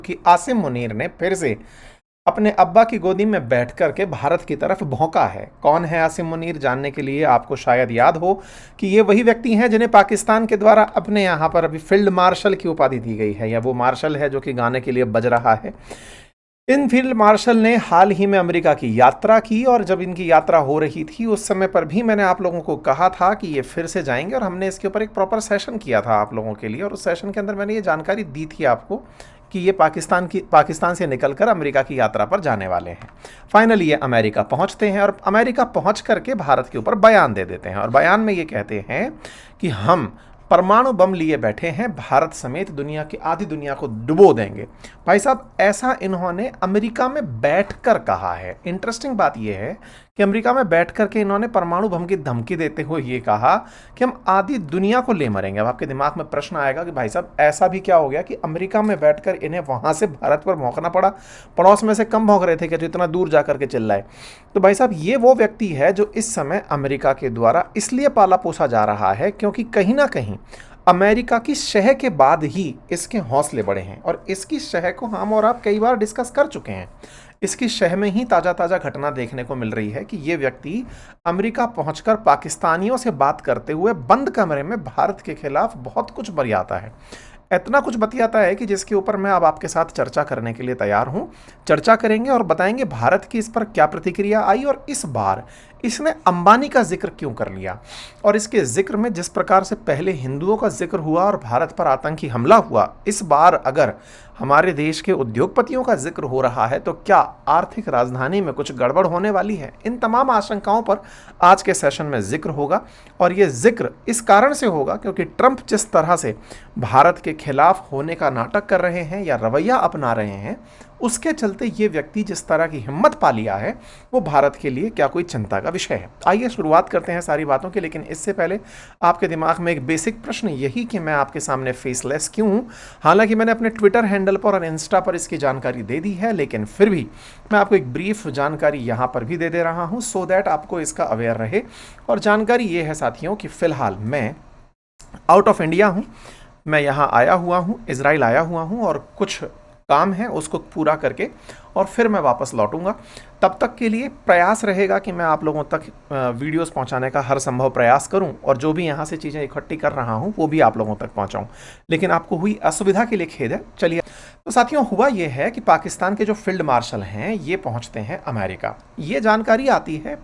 कि आसिम मुनीर ने फिर से अपने अब्बा की गोदी में बैठ कर के भारत की तरफ भौंका है। कौन है आसिम मुनीर, जानने के लिए आपको शायद याद हो कि ये वही व्यक्ति हैं जिन्हें पाकिस्तान के द्वारा अपने यहाँ पर अभी फील्ड मार्शल की उपाधि दी गई है, या वो मार्शल है जो कि गाने के लिए बज रहा है। इन फील्ड मार्शल ने हाल ही में अमेरिका की यात्रा की, और जब इनकी यात्रा हो रही थी उस समय पर भी मैंने आप लोगों को कहा था कि ये फिर से जाएंगे, और हमने इसके ऊपर एक प्रॉपर सेशन किया था आप लोगों के लिए, और उस सेशन के अंदर मैंने ये जानकारी दी थी आपको कि ये पाकिस्तान से निकलकर अमेरिका की यात्रा पर जाने वाले हैं। फाइनली ये अमेरिका पहुंचते हैं, और अमेरिका पहुंच करके भारत के ऊपर बयान दे देते हैं, और बयान में ये कहते हैं कि हम परमाणु बम लिए बैठे हैं, भारत समेत दुनिया की आधी दुनिया को डुबो देंगे। भाई साहब, ऐसा इन्होंने अमेरिका में बैठकर कहा है। इंटरेस्टिंग बात यह है कि अमेरिका में बैठकर के इन्होंने परमाणु बम की धमकी देते हुए ये कहा कि हम आधी दुनिया को ले मरेंगे। अब आपके दिमाग में प्रश्न आएगा कि भाई साहब ऐसा भी क्या हो गया कि अमेरिका में बैठकर इन्हें वहां से भारत पर भौंकना पड़ा, पड़ोस में से कम भौंक रहे थे कि जो इतना दूर जाकर के चिल्लाए। तो भाई साहब ये वो व्यक्ति है जो इस समय अमेरिका के द्वारा इसलिए पाला पोसा जा रहा है क्योंकि कहीं ना कहीं अमेरिका की शह के बाद ही इसके हौसले बढ़े हैं, और इसकी शह को हम और आप कई बार डिस्कस कर चुके हैं। इसकी शह में ही ताज़ा ताज़ा घटना देखने को मिल रही है कि ये व्यक्ति अमेरिका पहुंचकर पाकिस्तानियों से बात करते हुए बंद कमरे में भारत के खिलाफ बहुत कुछ बतियाता है। इतना कुछ बतियाता है कि जिसके ऊपर मैं अब आपके साथ चर्चा करने के लिए तैयार हूं। चर्चा करेंगे और बताएंगे भारत की इस पर क्या प्रतिक्रिया आई, और इस बार इसने अंबानी का जिक्र क्यों कर लिया, और इसके जिक्र में जिस प्रकार से पहले हिंदुओं का जिक्र हुआ और भारत पर आतंकी हमला हुआ, इस बार अगर हमारे देश के उद्योगपतियों का जिक्र हो रहा है तो क्या आर्थिक राजधानी में कुछ गड़बड़ होने वाली है। इन तमाम आशंकाओं पर आज के सेशन में जिक्र होगा, और ये जिक्र इस कारण से होगा क्योंकि ट्रंप जिस तरह से भारत के खिलाफ होने का नाटक कर रहे हैं या रवैया अपना रहे हैं, उसके चलते ये व्यक्ति जिस तरह की हिम्मत पा लिया है वो भारत के लिए क्या कोई चिंता का विषय है। आइए शुरुआत करते हैं सारी बातों की, लेकिन इससे पहले आपके दिमाग में एक बेसिक प्रश्न यही कि मैं आपके सामने फेसलेस क्यों हूं। हालांकि मैंने अपने ट्विटर हैंडल पर और इंस्टा पर इसकी जानकारी दे दी है, लेकिन फिर भी मैं आपको एक ब्रीफ जानकारी यहाँ पर भी दे रहा हूँ सो दैट आपको इसका अवेयर रहे। और जानकारी ये है साथियों कि फ़िलहाल मैं आउट ऑफ इंडिया हूँ, मैं यहाँ आया हुआ हूँ, इजराइल आया हुआ हूँ, और कुछ काम है उसको पूरा करके और फिर मैं वापस लौटूंगा। तब तक के लिए प्रयास रहेगा कि मैं आप लोगों तक वीडियोस पहुंचाने का हर संभव प्रयास करूं, और जो भी यहां से चीज़ें इकट्ठी कर रहा हूं वो भी आप लोगों तक पहुंचाऊं। लेकिन आपको हुई असुविधा के लिए खेद है। चलिए, तो साथियों हुआ ये है कि पाकिस्तान के जो फील्ड मार्शल हैं ये पहुंचते हैं अमेरिका। ये जानकारी आती है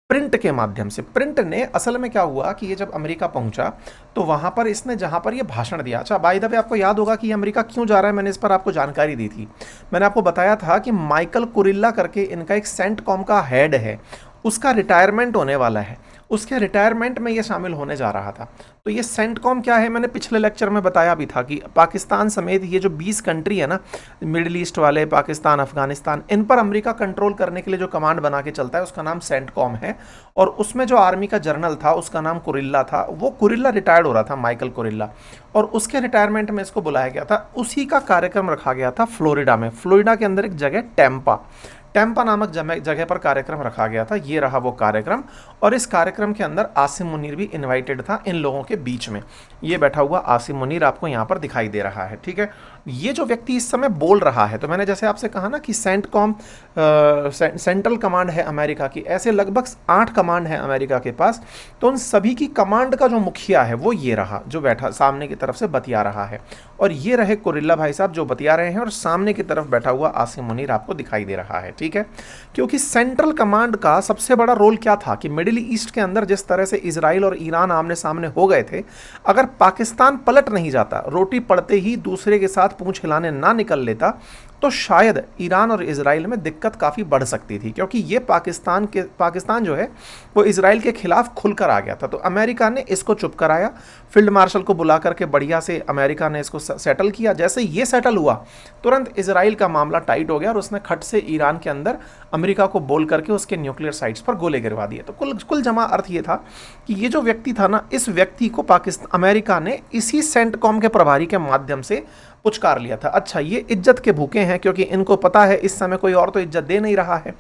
प्रिंट के माध्यम से। प्रिंट ने असल में क्या हुआ कि ये जब अमेरिका पहुंचा तो वहां पर इसने जहां पर ये भाषण दिया, अच्छा बाय द वे आपको याद होगा कि ये अमेरिका क्यों जा रहा है, मैंने इस पर आपको जानकारी दी थी। मैंने आपको बताया था कि माइकल कुरिल्ला करके इनका एक सेंटकॉम का हेड है, उसका रिटायरमेंट होने वाला है, उसके रिटायरमेंट में ये शामिल होने जा रहा था। तो ये सेंटकॉम क्या है, मैंने पिछले लेक्चर में बताया भी था कि पाकिस्तान समेत ये जो 20 कंट्री है ना, मिडिल ईस्ट वाले, पाकिस्तान, अफगानिस्तान, इन पर अमेरिका कंट्रोल करने के लिए जो कमांड बना के चलता है उसका नाम सेंटकॉम है। और उसमें जो आर्मी का जनरल था उसका नाम कुरिल्ला था। वो कुरिल्ला रिटायर्ड हो रहा था, माइकल कुरिल्ला, और उसके रिटायरमेंट में इसको बुलाया गया था। उसी का कार्यक्रम रखा गया था फ्लोरिडा में। फ्लोरिडा के अंदर एक जगह टेम्पा नामक जगह पर कार्यक्रम रखा गया था। ये रहा वो कार्यक्रम, और इस कार्यक्रम के अंदर आसिम मुनीर भी इनवाइटेड था इन लोगों के बीच में। ये बैठा हुआ आसिम मुनीर आपको यहाँ पर दिखाई दे रहा है, ठीक है। ये जो व्यक्ति इस समय बोल रहा है, तो मैंने जैसे आपसे कहा ना कि सेंटकॉम सेंट्रल कमांड है अमेरिका की, ऐसे लगभग 8 कमांड है अमेरिका के पास। तो उन सभी की कमांड का जो मुखिया है वो ये रहा, जो बैठा सामने की तरफ से बतिया रहा है, और ये रहे कुरिल्ला भाई साहब जो बतिया रहे हैं, और सामने की तरफ बैठा हुआ आसिम मुनीर आपको दिखाई दे रहा है, ठीक है। क्योंकि सेंट्रल कमांड का सबसे बड़ा रोल क्या था कि मिडिल ईस्ट के अंदर जिस तरह से इजराइल और ईरान आमने सामने हो गए थे, अगर पाकिस्तान पलट नहीं जाता, रोटी पड़ते ही दूसरे के साथ पूंछ हिलाने ना निकल लेता, तो शायद ईरान और इजराइल में दिक्कत काफ़ी बढ़ सकती थी। क्योंकि ये पाकिस्तान जो है वो इजराइल के खिलाफ खुलकर आ गया था। तो अमेरिका ने इसको चुप कराया, फील्ड मार्शल को बुला करके बढ़िया से अमेरिका ने इसको सेटल किया। जैसे ये सेटल हुआ तुरंत इजराइल का मामला टाइट हो गया, और उसने खट से ईरान के अंदर अमेरिका को बोल करके उसके न्यूक्लियर साइट्स पर गोले गिरवा दिए। तो कुल जमा अर्थ ये था कि ये जो व्यक्ति था ना, इस व्यक्ति को अमेरिका ने इसी सेंटकॉम के प्रभारी के माध्यम से पुचकार लिया था। अच्छा, ये इज्जत के भूखे हैं क्योंकि इनको पता है इस समय कोई और तो इज्जत दे नहीं रहा है।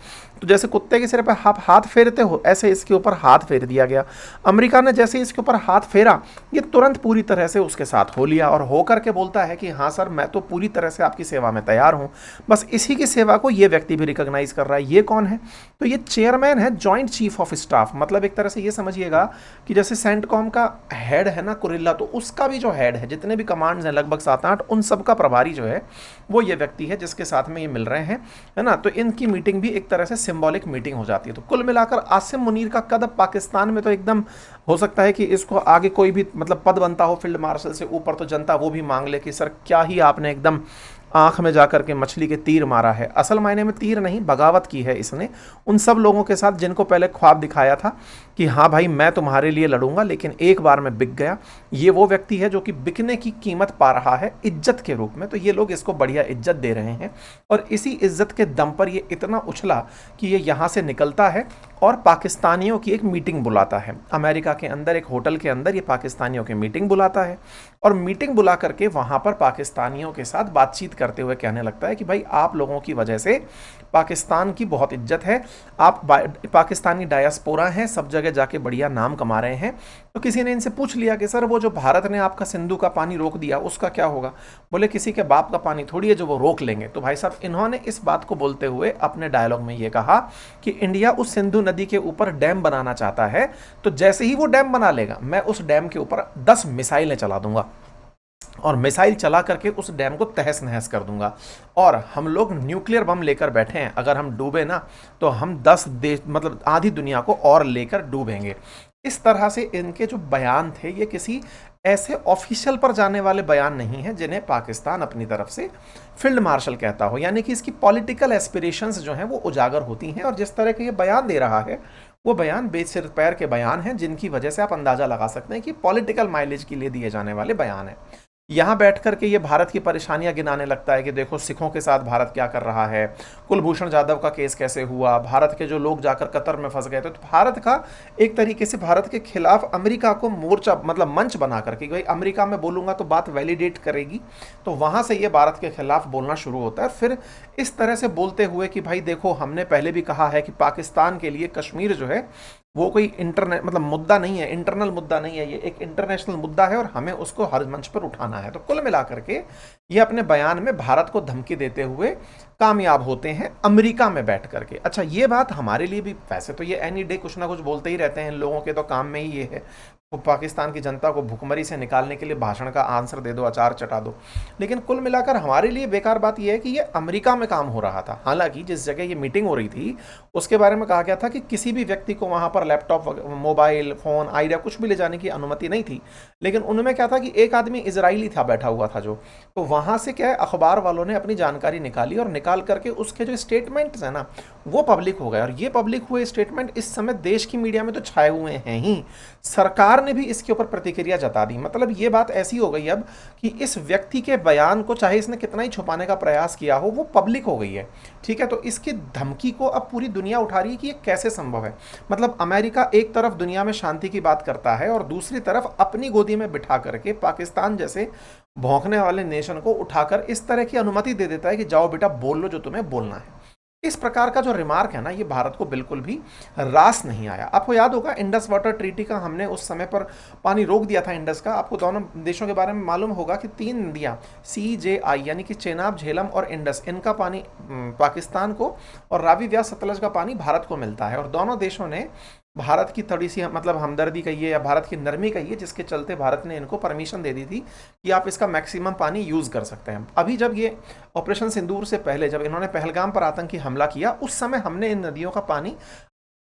तो जैसे कुत्ते के सिर पर आप हाथ फेरते हो, ऐसे इसके ऊपर हाथ फेर दिया गया। अमेरिका ने जैसे इसके ऊपर हाथ फेरा, ये तुरंत पूरी तरह से उसके साथ हो लिया और हो करके बोलता है कि हाँ सर, मैं तो पूरी तरह से आपकी सेवा में तैयार हूँ। बस इसी की सेवा को ये व्यक्ति भी रिकॉग्नाइज कर रहा है। ये कौन है? तो ये चेयरमैन है जॉइंट चीफ ऑफ स्टाफ। मतलब एक तरह से ये समझिएगा कि जैसे सेंटकॉम का हेड है ना कुरिल्ला, तो उसका भी जो हेड है, जितने भी कमांड्स हैं लगभग 7-8, उन सब का प्रभारी जो है वो ये व्यक्ति है जिसके साथ में ये मिल रहे हैं, है ना। तो इनकी मीटिंग भी एक तरह से सिंबॉलिक मीटिंग हो जाती है। तो कुल मिलाकर आसिम मुनीर का कद पाकिस्तान में तो एकदम हो सकता है कि इसको आगे कोई भी मतलब पद बनता हो फील्ड मार्शल से ऊपर, तो जनता वो भी मांग ले कि सर क्या ही आपने एकदम आंख में जाकर के मछली के तीर मारा है। असल मायने में तीर नहीं, बगावत की है इसने उन सब लोगों के साथ जिनको पहले ख्वाब दिखाया था कि हाँ भाई मैं तुम्हारे लिए लड़ूंगा, लेकिन एक बार में बिक गया। ये वो व्यक्ति है जो कि बिकने की कीमत पा रहा है इज्जत के रूप में। तो ये लोग इसको बढ़िया इज्जत दे रहे हैं और इसी इज्जत के दम पर ये इतना उछला कि ये यहाँ से निकलता है और पाकिस्तानियों की एक मीटिंग बुलाता है। अमेरिका के अंदर एक होटल के अंदर ये पाकिस्तानियों की मीटिंग बुलाता है और मीटिंग बुला करके वहाँ पर पाकिस्तानियों के साथ बातचीत करते हुए कहने लगता है कि भाई आप लोगों की वजह से पाकिस्तान की बहुत इज्जत है, आप पाकिस्तानी डायस्पोरा हैं, सब जगह जाके बढ़िया नाम कमा रहे हैं। तो किसी ने इनसे पूछ लिया कि सर वो जो भारत ने आपका सिंधु का पानी रोक दिया उसका क्या होगा? बोले किसी के बाप का पानी थोड़ी है जो वो रोक लेंगे। तो भाई साहब इन्होंने इस बात को बोलते हुए अपने डायलॉग में ये कहा कि इंडिया उस सिंधु नदी के ऊपर डैम बनाना चाहता है, तो जैसे ही वो डैम बना लेगा मैं उस डैम के ऊपर 10 मिसाइलें चला दूंगा और मिसाइल चला करके उस डैम को तहस नहस कर दूंगा। और हम लोग न्यूक्लियर बम लेकर बैठे हैं, अगर हम डूबे ना तो हम 10 देश मतलब आधी दुनिया को और लेकर डूबेंगे। इस तरह से इनके जो बयान थे ये किसी ऐसे ऑफिशियल पर जाने वाले बयान नहीं है जिन्हें पाकिस्तान अपनी तरफ से फील्ड मार्शल कहता हो, यानी कि इसकी पॉलिटिकल एस्पिरेशंस जो हैं वो उजागर होती हैं। और जिस तरह के ये बयान दे रहा है वो बयान बेसिर पैर के बयान हैं जिनकी वजह से आप अंदाजा लगा सकते हैं कि पॉलिटिकल माइलेज के लिए दिए जाने वाले बयान हैं। यहाँ बैठ करके ये भारत की परेशानियां गिनाने लगता है कि देखो सिखों के साथ भारत क्या कर रहा है, कुलभूषण जाधव का केस कैसे हुआ, भारत के जो लोग जाकर कतर में फंस गए थे। तो भारत का एक तरीके से भारत के खिलाफ अमेरिका को मोर्चा मतलब मंच बना करके भाई अमेरिका में बोलूंगा तो बात वैलिडेट करेगी, तो वहां से ये भारत के खिलाफ बोलना शुरू होता है। फिर इस तरह से बोलते हुए कि भाई देखो हमने पहले भी कहा है कि पाकिस्तान के लिए कश्मीर जो है वो कोई मतलब मुद्दा नहीं है, इंटरनल मुद्दा नहीं है, ये एक इंटरनेशनल मुद्दा है और हमें उसको हर मंच पर उठाना है। तो कुल मिलाकर के ये अपने बयान में भारत को धमकी देते हुए कामयाब होते हैं अमेरिका में बैठ करके। अच्छा, ये बात हमारे लिए भी, वैसे तो ये एनी डे कुछ ना कुछ बोलते ही रहते हैं, इन लोगों के तो काम में ही ये है वो पाकिस्तान की जनता को भुखमरी से निकालने के लिए भाषण का आंसर दे दो, अचार चटा दो। लेकिन कुल मिलाकर हमारे लिए बेकार बात यह है कि ये अमेरिका में काम हो रहा था। हालांकि जिस जगह ये मीटिंग हो रही थी उसके बारे में कहा गया था कि किसी भी व्यक्ति को वहां पर लैपटॉप, मोबाइल फोन, आइडिया कुछ भी ले जाने की अनुमति नहीं थी। लेकिन उनमें क्या था कि एक आदमी इजरायली था बैठा हुआ था जो, तो वहां से क्या है अखबार वालों ने अपनी जानकारी निकाली और निकाल करके उसके जो स्टेटमेंट्स है ना वो पब्लिक हो गए। और ये पब्लिक हुए स्टेटमेंट इस समय देश की मीडिया में तो छाए हुए हैं ही, सरकार ने भी इसके ऊपर प्रतिक्रिया जता दी। मतलब ये बात ऐसी हो गई अब कि इस व्यक्ति के बयान को चाहे इसने कितना ही छुपाने का प्रयास किया हो वो पब्लिक हो गई है। ठीक है, तो इसकी धमकी को अब पूरी दुनिया उठा रही है कि ये कैसे संभव है। मतलब अमेरिका एक तरफ दुनिया में शांति की बात करता है और दूसरी तरफ अपनी गोदी में बिठा करके पाकिस्तान जैसे भौंकने वाले नेशन को उठाकर इस तरह की अनुमति दे देता है कि जाओ बेटा बोल लो जो तुम्हें बोलना है। इस प्रकार का जो रिमार्क है ना ये भारत को बिल्कुल भी रास नहीं आया। आपको याद होगा इंडस वाटर ट्रीटी का हमने उस समय पर पानी रोक दिया था इंडस का। आपको दोनों देशों के बारे में मालूम होगा कि 3 नदियां CJI यानी कि चेनाब, झेलम और इंडस, इनका पानी पाकिस्तान को और रावी, व्यास, सतलज का पानी भारत को मिलता है। और दोनों देशों ने भारत की थोड़ी सी मतलब हमदर्दी कहिए या भारत की नरमी कहिए, जिसके चलते भारत ने इनको परमिशन दे दी थी कि आप इसका मैक्सिमम पानी यूज़ कर सकते हैं। अभी जब ये ऑपरेशन सिंदूर से पहले जब इन्होंने पहलगाम पर आतंकी हमला किया उस समय हमने इन नदियों का पानी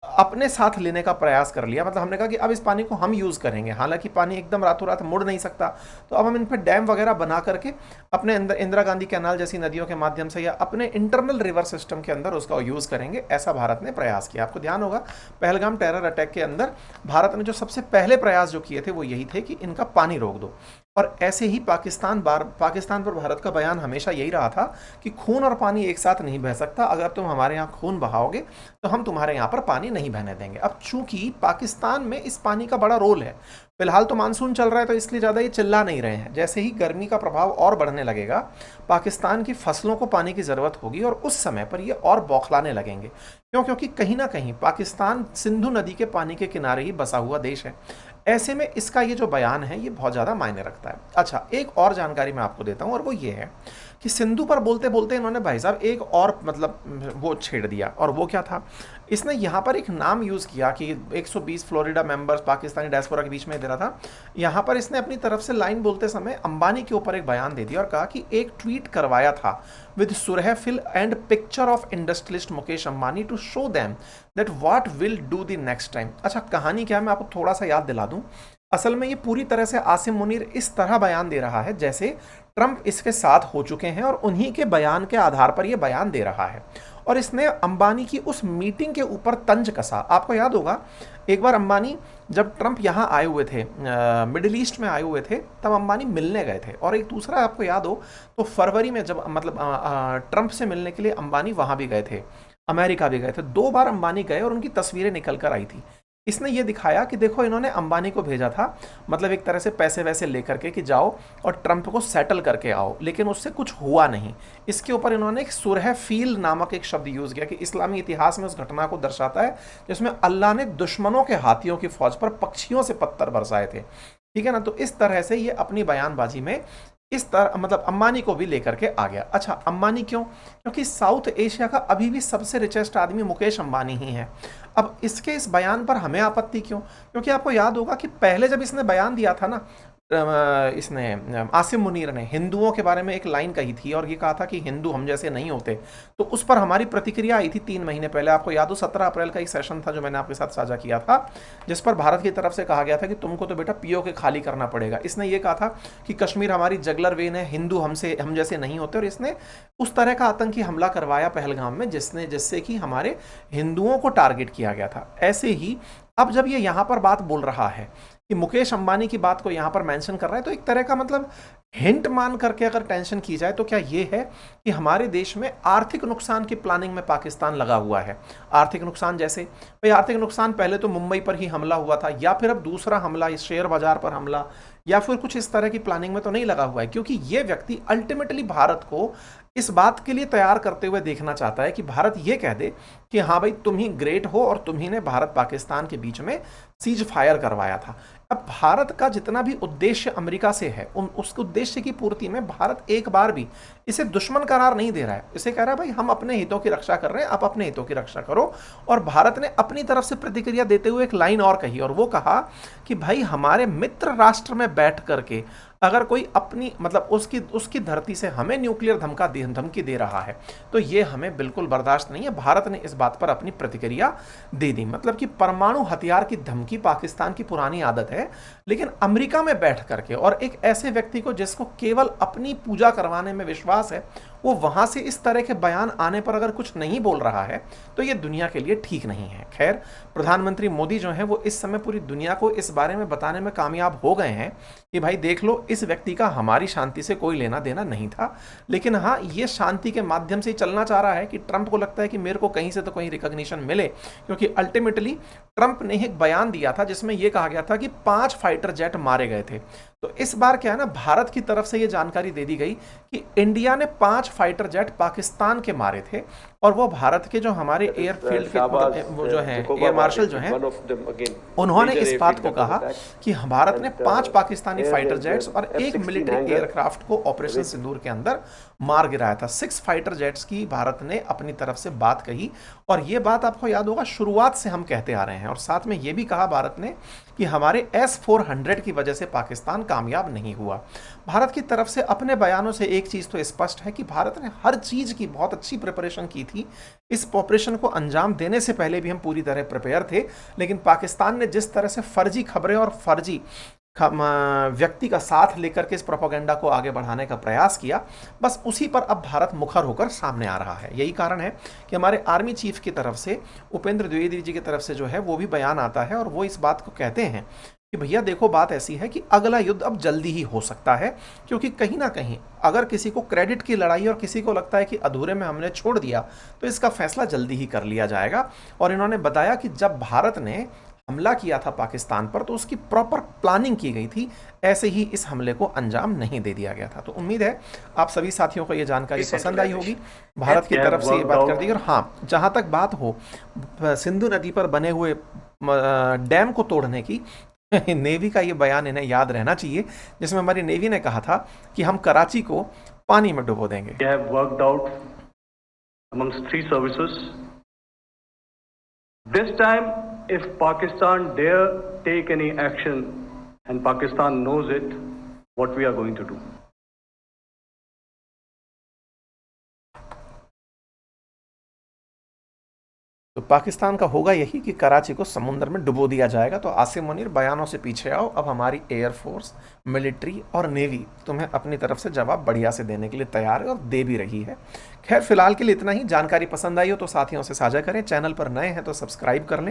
अपने साथ लेने का प्रयास कर लिया। मतलब हमने कहा कि अब इस पानी को हम यूज़ करेंगे। हालांकि पानी एकदम रातों रात मुड़ नहीं सकता, तो अब हम इन पर डैम वगैरह बना करके अपने अंदर इंदिरा गांधी कैनाल जैसी नदियों के माध्यम से या अपने इंटरनल रिवर सिस्टम के अंदर उसका यूज़ करेंगे, ऐसा भारत ने प्रयास किया। आपको ध्यान होगा पहलगाम टेरर अटैक के अंदर भारत ने जो सबसे पहले प्रयास जो किए थे वो यही थे कि इनका पानी रोक दो। और ऐसे ही पाकिस्तान पर भारत का बयान हमेशा यही रहा था कि खून और पानी एक साथ नहीं बह सकता, अगर तुम हमारे यहाँ खून बहाओगे तो हम तुम्हारे यहाँ पर पानी नहीं बहने देंगे। अब चूंकि पाकिस्तान में इस पानी का बड़ा रोल है, फिलहाल तो मानसून चल रहा है तो इसलिए ज़्यादा ये चिल्ला नहीं रहे हैं, जैसे ही गर्मी का प्रभाव और बढ़ने लगेगा पाकिस्तान की फसलों को पानी की ज़रूरत होगी और उस समय पर ये और बौखलाने लगेंगे। क्यों? क्योंकि कहीं ना कहीं पाकिस्तान सिंधु नदी के पानी के किनारे ही बसा हुआ देश है। ऐसे में इसका ये जो बयान है ये बहुत ज़्यादा मायने रखता है। अच्छा, एक और जानकारी मैं आपको देता हूँ और वो ये है कि सिंधु पर बोलते बोलते इन्होंने भाई साहब एक और मतलब वो छेड़ दिया, और वो क्या था, इसने यहाँ पर एक नाम यूज़ किया कि 120 फ्लोरिडा मेंबर्स पाकिस्तानी डायस्पोरा के बीच में दे रहा था। यहाँ पर इसने अपनी तरफ से लाइन बोलते समय अंबानी के ऊपर एक बयान दे दिया और कहा कि एक ट्वीट करवाया था विद सुरहफिल and picture of industrialist Mukesh Ambani to show them that what will do the next time. अच्छा, कहानी क्या है मैं आपको थोड़ा सा याद दिला दूं। असल में ये पूरी तरह से आसिम मुनीर इस तरह बयान दे रहा है जैसे ट्रंप इसके साथ हो चुके हैं और उन्हीं के बयान के आधार पर ये बयान दे रहा है। और इसने अंबानी की उस मीटिंग के ऊपर तंज कसा। आपको याद होगा एक बार अंबानी जब ट्रंप यहाँ आए हुए थे, मिडिल ईस्ट में आए हुए थे, तब अंबानी मिलने गए थे। और एक दूसरा आपको याद हो तो फरवरी में जब मतलब ट्रंप से मिलने के लिए अंबानी वहाँ भी गए थे, अमेरिका भी गए थे। 2 बार अंबानी गए और उनकी तस्वीरें निकल कर आई थी। इसने ये दिखाया कि देखो इन्होंने अंबानी को भेजा था मतलब एक तरह से पैसे वैसे लेकर के कि जाओ और ट्रंप को सेटल करके आओ, लेकिन उससे कुछ हुआ नहीं। इसके ऊपर इन्होंने एक सुरहफील नामक एक शब्द यूज़ किया कि इस्लामी इतिहास में उस घटना को दर्शाता है जिसमें अल्लाह ने दुश्मनों के हाथियों की फौज पर पक्षियों से पत्थर बरसाए थे। ठीक है ना। तो इस तरह से ये अपनी बयानबाजी में इस तरह मतलब अंबानी को भी लेकर के आ गया। अच्छा, अंबानी क्यों? क्योंकि साउथ एशिया का अभी भी सबसे रिचेस्ट आदमी मुकेश अंबानी ही है। अब इसके इस बयान पर हमें आपत्ति क्यों? क्योंकि आपको याद होगा कि पहले जब इसने बयान दिया था ना, इसने आसिम मुनीर ने हिंदुओं के बारे में एक लाइन कही थी और ये कहा था कि हिंदू हम जैसे नहीं होते, तो उस पर हमारी प्रतिक्रिया आई थी 3 महीने पहले। आपको याद हो 17 अप्रैल का एक सेशन था जो मैंने आपके साथ साझा किया था, जिस पर भारत की तरफ से कहा गया था कि तुमको तो बेटा पीओके खाली करना पड़ेगा। इसने ये कहा था कि कश्मीर हमारी जगलर वेन है, हिंदू हम जैसे नहीं होते, और इसने उस तरह का आतंकी हमला करवाया पहलगाम में जिससे कि हमारे हिंदुओं को टारगेट किया गया था। ऐसे ही अब जब ये यहाँ पर बात बोल रहा है कि मुकेश अंबानी की बात को यहाँ पर मेंशन कर रहा है, तो एक तरह का मतलब हिंट मान करके अगर टेंशन की जाए तो क्या ये है कि हमारे देश में आर्थिक नुकसान की प्लानिंग में पाकिस्तान लगा हुआ है। आर्थिक नुकसान जैसे भाई आर्थिक नुकसान पहले तो मुंबई पर ही हमला हुआ था, या फिर अब दूसरा हमला इस शेयर बाजार पर हमला, या फिर कुछ इस तरह की प्लानिंग में तो नहीं लगा हुआ है। क्योंकि ये व्यक्ति अल्टीमेटली भारत को इस बात के लिए तैयार करते हुए देखना चाहता है कि भारत ये कह दे कि हाँ भाई तुम ही ग्रेट हो और तुम ही ने भारत पाकिस्तान के बीच में सीज फायर करवाया था। अब भारत का जितना भी उद्देश्य अमेरिका से है उस उद्देश्य की पूर्ति में भारत एक बार भी इसे दुश्मन करार नहीं दे रहा है। इसे कह रहा है भाई हम अपने हितों की रक्षा कर रहे हैं, आप अपने हितों की रक्षा करो। और भारत ने अपनी तरफ से प्रतिक्रिया देते हुए एक लाइन और कही, और वो कहा कि भाई हमारे मित्र राष्ट्र में बैठ करके अगर कोई अपनी मतलब उसकी धरती से हमें न्यूक्लियर धमकी दे रहा है तो ये हमें बिल्कुल बर्दाश्त नहीं है। भारत ने इस बात पर अपनी प्रतिक्रिया दे दी। मतलब कि परमाणु हथियार की धमकी पाकिस्तान की पुरानी आदत है, लेकिन अमेरिका में बैठ करके और एक ऐसे व्यक्ति को जिसको केवल अपनी पूजा करवाने में विश्वास है, वो वहां से इस तरह के बयान आने पर अगर कुछ नहीं बोल रहा है तो ये दुनिया के लिए ठीक नहीं है। खैर, प्रधानमंत्री मोदी जो है वो इस समय पूरी दुनिया को इस बारे में बताने में कामयाब हो गए हैं कि भाई देख लो, इस व्यक्ति का हमारी शांति से कोई लेना देना नहीं था, लेकिन हाँ ये शांति के माध्यम से ही चलना चाह रहा है कि ट्रंप को लगता है कि मेरे को कहीं से तो कहीं रिकॉग्निशन मिले। क्योंकि अल्टीमेटली ट्रंप ने एक बयान दिया था जिसमें यह कहा गया था कि 5 फाइटर जेट मारे गए थे। तो इस बार क्या है ना, भारत की तरफ से यह जानकारी दे दी गई कि इंडिया ने 5 फाइटर जेट पाकिस्तान के मारे थे, और वो भारत के जो हमारे एयरफील्ड के वो जो हैं एयर मार्शल जो हैं उन्होंने इस बात को कहा कि भारत ने 5 पाकिस्तानी फाइटर जेट्स और 1 मिलिट्री एयरक्राफ्ट को ऑपरेशन सिंदूर के अंदर मार गिराया था। 6 फाइटर जेट्स की भारत ने अपनी तरफ से बात कही, और ये बात आपको याद होगा शुरुआत से हम कहते आ रहे हैं। और साथ में ये भी कहा भारत ने कि हमारे S-400 की वजह से पाकिस्तान कामयाब नहीं हुआ। भारत की तरफ से अपने बयानों से एक चीज़ तो स्पष्ट है कि भारत ने हर चीज़ की बहुत अच्छी प्रिपरेशन की थी। इस ऑपरेशन को अंजाम देने से पहले भी हम पूरी तरह प्रिपेयर थे, लेकिन पाकिस्तान ने जिस तरह से फर्जी खबरें और फर्जी व्यक्ति का साथ लेकर के इस प्रोपेगेंडा को आगे बढ़ाने का प्रयास किया, बस उसी पर अब भारत मुखर होकर सामने आ रहा है। यही कारण है कि हमारे आर्मी चीफ की तरफ से उपेंद्र द्विवेदी जी की तरफ से जो है वो भी बयान आता है, और वो इस बात को कहते हैं कि भैया देखो बात ऐसी है कि अगला युद्ध अब जल्दी ही हो सकता है, क्योंकि कहीं ना कहीं अगर किसी को क्रेडिट की लड़ाई और किसी को लगता है कि अधूरे में हमने छोड़ दिया, तो इसका फैसला जल्दी ही कर लिया जाएगा। और इन्होंने बताया कि जब भारत ने हमला किया था पाकिस्तान पर तो उसकी प्रॉपर प्लानिंग की गई थी, ऐसे ही इस हमले को अंजाम नहीं दे दिया गया था। तो उम्मीद है आप सभी साथियों को ये जानकारी पसंद आई होगी। भारत की तरफ से ये बात कर दी। और हाँ, जहाँ तक बात हो सिंधु नदी पर बने हुए डैम को तोड़ने की, नेवी का ये बयान इन्हें याद रहना चाहिए, जिसमें हमारी नेवी ने कहा था कि हम कराची को पानी में डुबो देंगे। We have worked out amongst 3 services. This time, if Pakistan dare take any action, and Pakistan knows it, what we are going to do. तो पाकिस्तान का होगा यही कि कराची को समुद्र में डुबो दिया जाएगा। तो आसिम मुनीर, बयानों से पीछे आओ, अब हमारी एयरफोर्स, मिलिट्री और नेवी तुम्हें अपनी तरफ से जवाब बढ़िया से देने के लिए तैयार है और दे भी रही है। खैर फिलहाल के लिए इतना ही। जानकारी पसंद आई हो तो साथियों से साझा करें, चैनल पर नए हैं तो सब्सक्राइब कर लें।